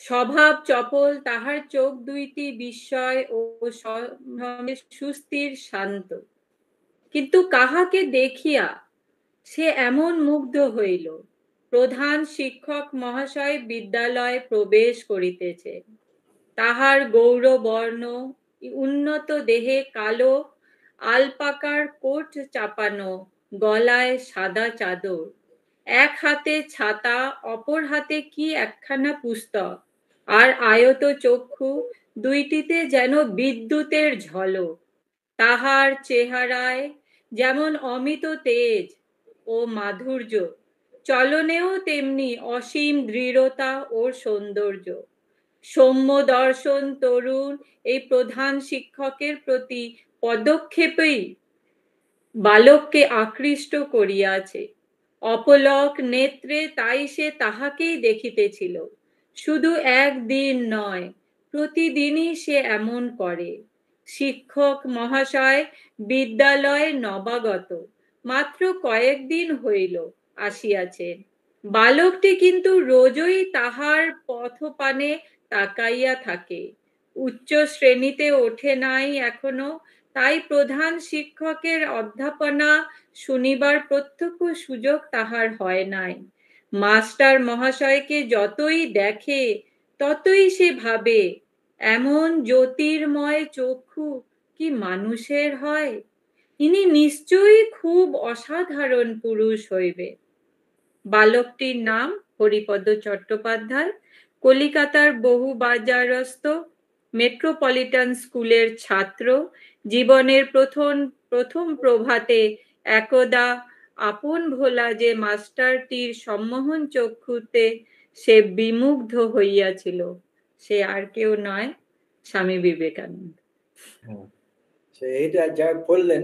S3: স্বভাব চপল, তাহার চোখ দুইটি বিস্ময় ও সুস্থির শান্ত। কিন্তু কাহাকে দেখিয়া সে এমন মুগ্ধ হইল? প্রধান শিক্ষক মহাশয় বিদ্যালয়ে প্রবেশ করিতেছে। তাহার গৌরবর্ণ উন্নত দেহে কালো আলপাকার কোট চাপানো, গলায় সাদা চাদর, এক হাতে ছাতা, অপর হাতে কি একখানা পুস্তক, আর আয়ত চক্ষু দুইটিতে যেন বিদ্যুতের ঝলক। তাহার চেহারায় যেমন অমিত তেজ ও মাধুর্য, চলনেও তেমনি অসীম দৃঢ়তা ও সৌন্দর্য। সৌম্য দর্শন তরুণ এই প্রধান শিক্ষকের প্রতি পদক্ষেপেই বালককে আকৃষ্ট করিয়াছে। অপলক নেত্রে তাই সে তাহাকেই দেখিতেছিল। শুধু একদিন নয়, প্রতিদিনই সে এমন করে। শিক্ষক মহাশয় বিদ্যালয়ে নবাগত, মাত্র কয়েকদিন হইল আসিয়াছেন। বালকটি কিন্তু রোজই তাহার পথপানে তাকাইয়া থাকে। উচ্চ শ্রেণীতে ওঠে নাই এখনো, তাই প্রধান শিক্ষকের অধ্যাপনা শুনিবার প্রত্যক্ষ সুযোগ তাহার হয় নাই। মাস্টার মহাশয়কে যতই দেখে ততই সে ভাবে, এমন জ্যোতির্ময় চক্ষু কি মানুষের হয়? ইনি নিশ্চয়ই খুব অসাধারণ পুরুষ হইবে। বালকটির নাম হরিপদ চট্টোপাধ্যায়, কলিকাতার বহুবাজারস্থ মেট্রোপলিটন স্কুলের ছাত্র। জীবনের প্রথম প্রভাতে একদা আপন ভোলা যে মাস্টারটির সম্মোহন চক্ষুতে সে বিমুগ্ধ হইয়াছিল, সে আর কেউ নয়, স্বামী বিবেকানন্দ।
S1: এটা যা বললেন,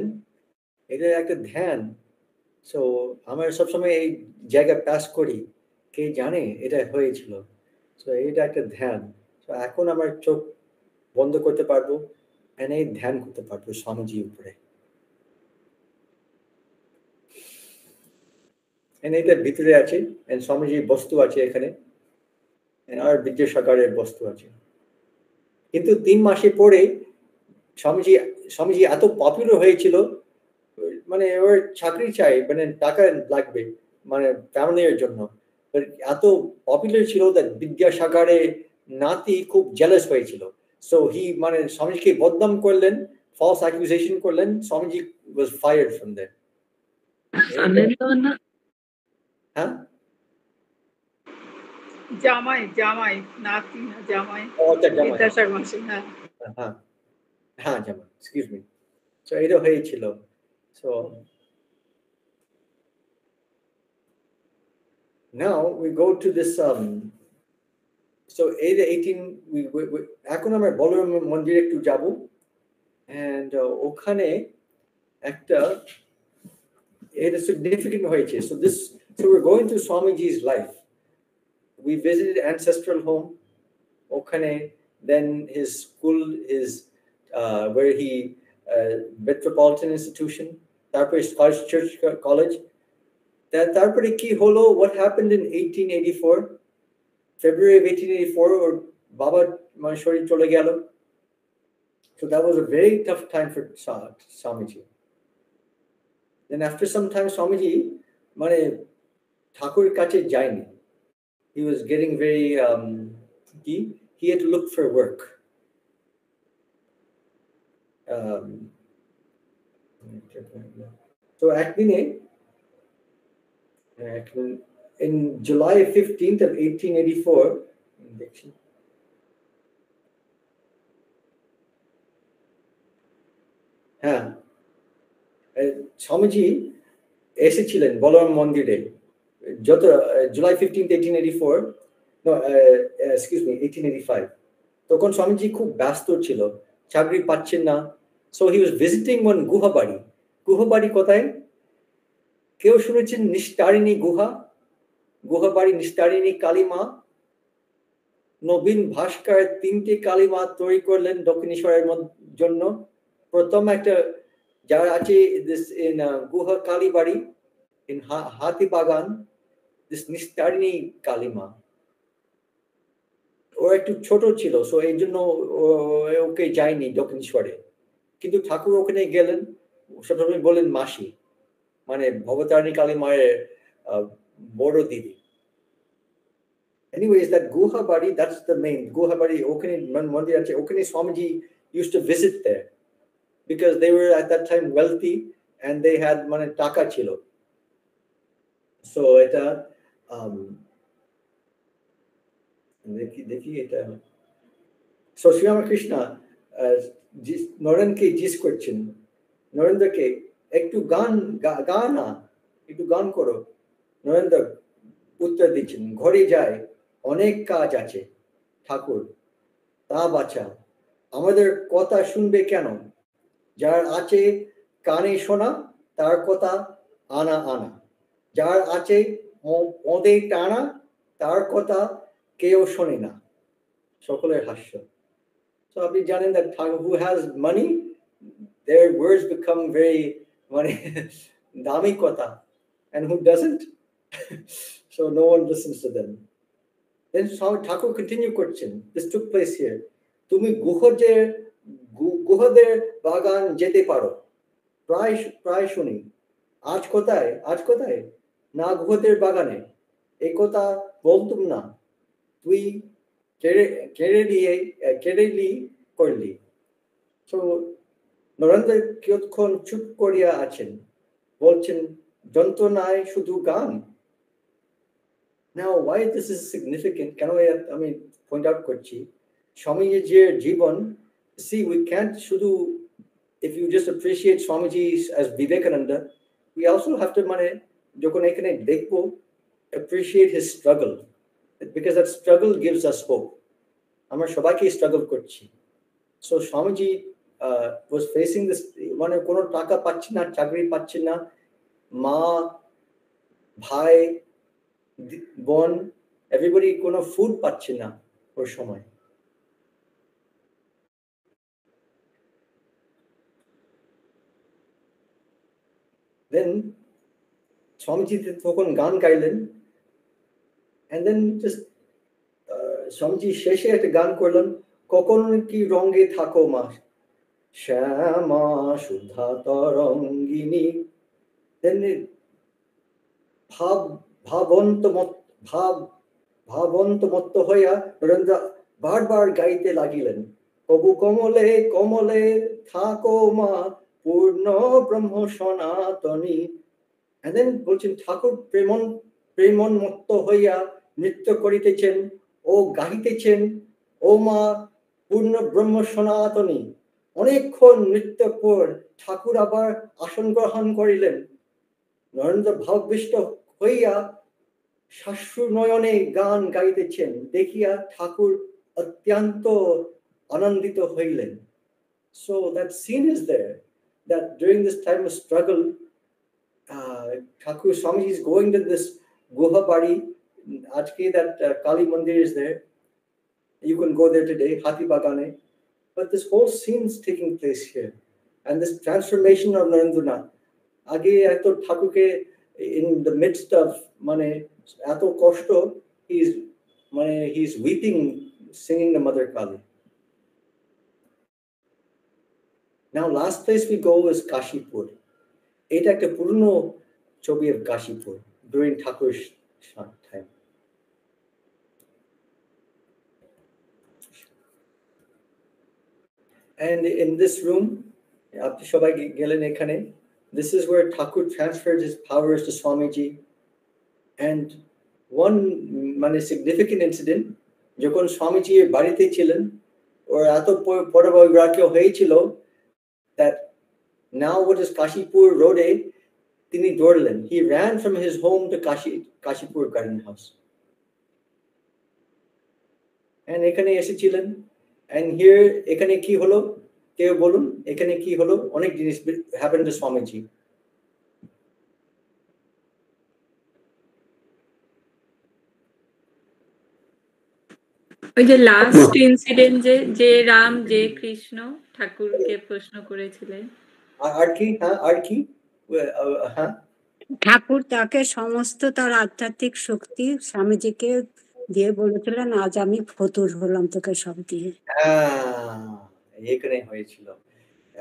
S1: এটা একটা ধ্যান। সো আমরা সবসময় এই জায়গায় পাস করি, কে জানে এটা হয়েছিল। সো এটা একটা ধ্যান। তো এখন আমার চোখ বন্ধ করতে পারবো, এই ধ্যান করতে পারবো স্বামীজির উপরে। এটার ভিতরে আছে স্বামীজির বস্তু আছে, এখানে আর বিদ্যাসাগরের বস্তু আছে। কিন্তু 3 মাসে পরে স্বামীজি এত পপুলার হয়েছিল, মানে ওর চাকরি চাই, মানে টাকা লাগবে, মানে ফ্যামিলির জন্য। এত পপুলার ছিল বিদ্যাসাগরের নাতি খুব জেলাস হয়েছিল। সো মানে স্বামীজিকে বদনাম করলেন, ফলস অ্যাকুজেশন করলেন। Swamiji was fired from there. হ্যাঁ,
S5: জামাই নাতি না জামাই, বিদ্যাসাগর মাসি।
S1: হ্যাঁ জামাই, এক্সকিউজ মি। সো এটা হয়েছিল। So now we go to this so 18 এখন আমরা বলরাম মন্দিরে একটু যাব, and ওখানে একটা এটা significant হয়েছে। So we're going through Swamiji's life. We visited ancestral home, ওখানে, then his school, his where he Metropolitan Institution, তারপরে Scottish Church College। তারপরে কি হলো, what happened in 1884, February of 1884, ওর বাবা মানে শরীর চলে গেল। So that was a very tough time for Swamiji. Then after some time, Swamiji মানে ঠাকুরের কাছে যায়নি। He was getting very he had to look for work. So একদিনে in July 15th of 1884, হ্যাঁ স্বামীজি এসেছিলেন বলরাম মন্দিরে যত July 15th 1884 no excuse me 1885 তখন স্বামীজি খুব ব্যস্ত ছিল চাকরি পাচ্ছেন না so he was visiting one গুহাবাড়ি কোথায় কেউ শুনেছেন নিস্তারিণী গুহাবাড়ি নিস্তারিণী কালীমা নবীন ভাস্কর 3টে কালীমা তৈরি করলেন দক্ষিণেশ্বরের জন্য প্রথম একটা যার আছে this in গুহা কালীবাড়ি in হাতিবাগান this নিস্তারিণী কালীমা ও একটু ছোট ছিল সো এই জন্য ওকে যায়নি দক্ষিণেশ্বরে কিন্তু ঠাকুর ওখানে গেলেন সবসময় বলেন মাসি মানে ভবতারিণী কালী মায়ের বড় দিদি anyways that গুহাবাড়ি that's the main গুহাবাড়ি ওখানে মন্দির আছে ওখানে Swamiji used to visit there because they were at that time wealthy and they had মানে টাকা ছিল so এটা দেখি এটা so Sri Ramakrishna নরেন্দ্রকে জিজ্ঞেস করছেন নরেন্দ্রকে একটু গান করো নরেন্দ্র উত্তর দিচ্ছেন ঘরে যায় অনেক কাজ আছে ঠাকুর তা বাছা আমাদের কথা শুনবে কেন যার আছে কানে শোনা তার কথা আনা যার আছে পদে টানা তার কথা কেউ শোনে না সকলের হাস্য so আপনি জানেন that who has money their words become very মানে দামি কথা and who doesn't so no one listens to them then Thakur continue করছেন this took place here তুমি গুহদের বাগান যেতে পারো প্রায় শুনি আজ কোথায় না গুহদের বাগানে এই কথা বলতুম না তুই কেড়ে করলি so নরেন্দ্র কিয়ৎক্ষণ চুপ করিয়া আছেন বলছেন যন্ত্রণায় শুধু গান now why this is significant কেন আমি point out করছি স্বামীজির জীবন see we can't শুধু if you just appreciate Swamiji as Vivekananda we also have to মানে যখন এখানে দেখবো appreciate his struggle because that struggle gives us hope আমরা সবাইকে struggle করছি so Swamiji was facing this মানে কোনো টাকা পাচ্ছেন না চাকরি পাচ্ছেন না মা ভাই বোন everybody কোনো food পাচ্ছেন না ওই সময় then Swamiji তখন গান গাইলেন and then just Swamiji শেষে একটা গান করলেন কখন কি রঙে থাকো মা শ্যামা সুধা তরঙ্গিনী then ভাবন্ত মত্ত হইয়া নরেন্দ্র বারবার গাইতে লাগিলেন কবু কমলে কমলে থাকো মা পূর্ণ ব্রহ্ম সনাতনী and then বলছেন ঠাকুর প্রেমন মত্ত হইয়া নৃত্য করিতেছেন ও গাইতেছেন ও মা পূর্ণ ব্রহ্ম সনাতনী অনেকক্ষণ নৃত্য পর ঠাকুর আবার আসন গ্রহণ করিলেন নরেন্দ্র ভাববিষ্ট হইয়া শাশ্রু নয়নে গান গাইতেছেন দেখিয়া ঠাকুর অত্যন্ত আনন্দিত হইলেন so that scene is there that during this time of struggle Thakur Swamiji is going to this Guhabari Ajke that Kali Mandir is there you can go there today Hatibagane but this whole scene is taking place here and this transformation of Narendranath age eto Thakur ke in the midst of mane eto koshto he's weeping singing the Mother Kali now last place we go is Kashipur এটা একটা পুরনো ছবি of Kashipur during Thakur's time and in this room আপনি সবাই গেলেন এখানে this is where Thakur transferred his powers to Swamiji and one মানে significant incident যখন স্বামীজি বাড়িতে ছিলেন ওর এত পরবৈরাগ্য হয়েছিল that now what is Kashipur Road তিনি দৌড়লেন, he ran from his home to Kashipur Garden House and এখানে এসেছিলেন and here এখানে কি হলো কেউ বলুন এখানে কি হলো অনেক জিনিস happened to Swamiji.
S3: ওই যে লাস্ট ইনসিডেন্ট যে রাম যে কৃষ্ণ ঠাকুরকে প্রশ্ন করেছিলেন
S1: আর কি হ্যাঁ
S8: ঠাকুর তাকে সমস্ত তার আধ্যাত্মিক শক্তি স্বামীজিকে দিয়ে বলেছিলেন আজ আমি ফতুর হলাম তোকে সব দিয়ে।
S1: এখানে হয়েছিল,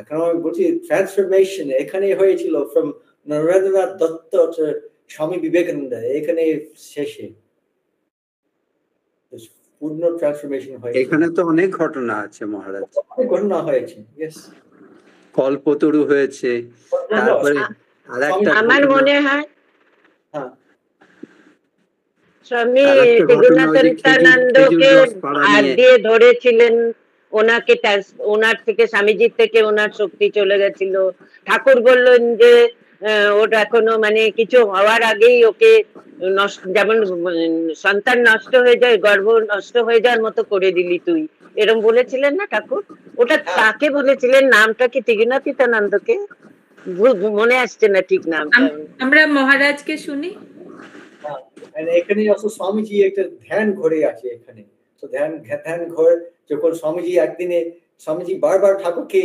S1: এখন আমি বলছি ট্রান্সফরমেশন এখানে হয়েছিল from নরেন্দ্রনাথ দত্ত to স্বামী বিবেকানন্দ, এখানে শেষে পূর্ণ ট্রান্সফরমেশন হয়েছে।
S4: এখানে তো অনেক ঘটনা আছে মহারাজ,
S1: অনেক ঘটনা হয়েছে, ইয়েস
S4: কল্পতরু হয়েছে, তারপরে আরেকটা
S7: আমার মনে হয় স্বামী ত্রিগুণাতীতানন্দকে হাত দিয়ে ধরেছিলেন, ওনাকে ওনার থেকে স্বামীজির থেকে ওনার শক্তি চলে গেছিল। ঠাকুর বললেন যে ওটা এখনো মানে কিছু হওয়ার আগেই ওকে যেমন সন্তান নষ্ট হয়ে যায়, গর্ভ নষ্ট হয়ে যাওয়ার মতো করে দিলি তুই, এরকম বলেছিলেন না ঠাকুর? ওটা কাকে বলেছিলেন? নামটা কি ত্রিগুণাতীতানন্দকে? মনে আসছে না ঠিক নামটা।
S3: আমরা মহারাজকে শুনি।
S1: এখানে also স্বামীজি একটা ধ্যান ঘরে আছে এখানে, তো ধ্যান ঘর যখন স্বামীজি একদিনে স্বামীজি বারবার ঠাকুরকে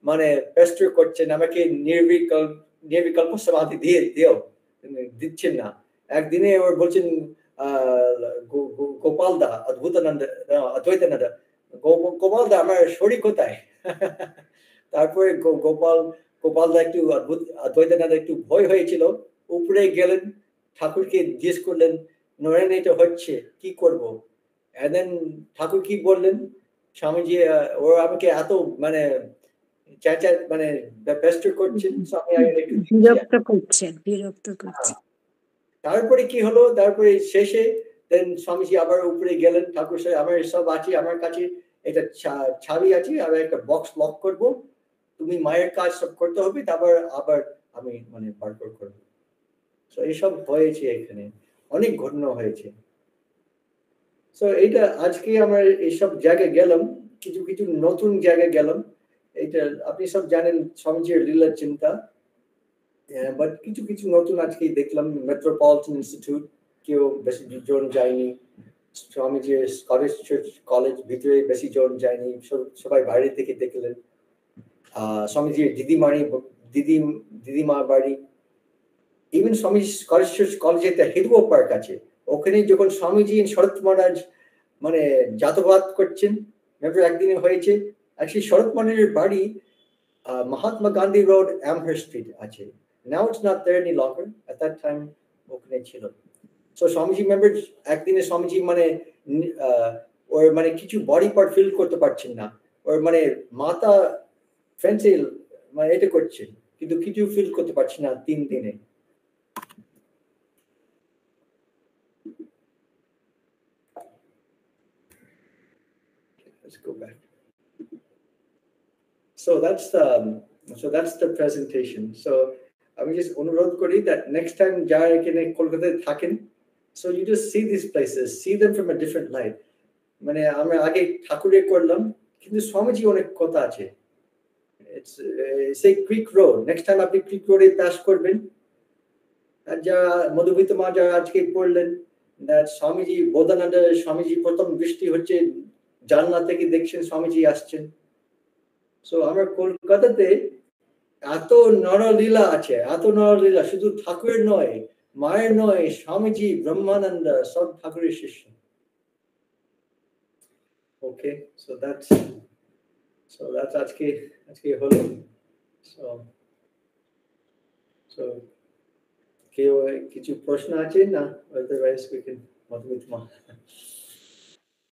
S1: মানে পেস্টার করছেন আমাকে নির্বিকল্প সমাধি দিচ্ছেন না। একদিনে ওর বলছেন গোপালদা অদ্বৈতানন্দ গোপালদা আমার শরীর কোথায়? তারপরে গোপালদা একটু অদ্বৈতানন্দ একটু ভয় হয়েছিল, উপরে গেলেন ঠাকুরকে জিজ্ঞেস করলেন নরেন এটা হচ্ছে কি করবো? and then ঠাকুর কি বললেন? স্বামীজি ওর আমাকে এত মানে মানে পেস্টার করছেন,
S8: বিরক্ত করছে।
S1: তারপরে কি হলো? তারপরে শেষে দেন স্বামীজি আবার উপরে গেলেন, ঠাকুর সাহেব আমার সব আছে, আমার কাছে একটা ছাবি আছে, আমি একটা বক্স লক করবো, তুমি মায়ের কাজ সব করতে হবে, তারপর আবার আমি মানে পারফর করবো। তো এইসব হয়েছে, এখানে অনেক ঘটনা হয়েছে। তো এইটা আজকে আমরা এইসব জায়গায় গেলাম, কিছু নতুন জায়গায় গেলাম। এটা আপনি সব জানেন স্বামীজির লীলা চিন্তা, বাট কিছু নতুন আজকে দেখলাম। মেট্রোপলিটন ইনস্টিটিউট কেউ বেশি জন যায়নি, স্বামীজির স্কটিশ চার্চ কলেজ ভিতরে বেশি জন যায়নি, সবাই বাইরে থেকে দেখলেন। স্বামীজির দিদিমা বাড়ি, ইভেন স্বামীজি স্কটিশ চার্চ কলেজে একটা হিডবো পার্ক আছে, ওখানে যখন স্বামীজি শরৎ মহারাজ মানে যাতায়াত করছেন, একদিনে হয়েছে অ্যাকচুয়ালি শরৎ মহারাজের বাড়ি Mahatma Gandhi road Amherst street আছে। Now it's not there any longer. At that time ওখানে ছিল। So স্বামীজি একদিনে স্বামীজি মানে ওর মানে কিছু বডি পার্ট ফিল করতে পারছেন না, ওর মানে মাথা ফেন্সিল মানে এটা করছে, কিন্তু কিছু ফিল করতে পারছে না 3 দিনে। Let's go back. So that's the presentation. So আমি just অনুরোধ করি that next time যারা এখানে কলকাতায় থাকেন, so you just see these places, see them from a different light. মানে আমরা আগে ঠাকুরে করলাম, কিন্তু স্বামীজি অনেক কথা আছে। It's say Creek Road. Next time আপনি Creek Road পাস করবেন, আর যারা মধুমিত মা যারা আজকে পড়লেন that স্বামীজি বোধানন্দ স্বামীজি প্রথম বৃষ্টি হচ্ছে জানলা থেকে দেখছেন স্বামীজি আসছেন। সো আমরা কলকাতাতে এত নরলীলা আছে, এত নরলীলা, শুধু ঠাকুরের নয়, মায়ের নয়, স্বামীজি ব্রহ্মানন্দ সব ঠাকুরের শিষ্য। ওকে, সো দ্যাটস আজকে হলো। সো কেউ কিছু প্রশ্ন আছে না? Otherwise we can মধুমিত মা।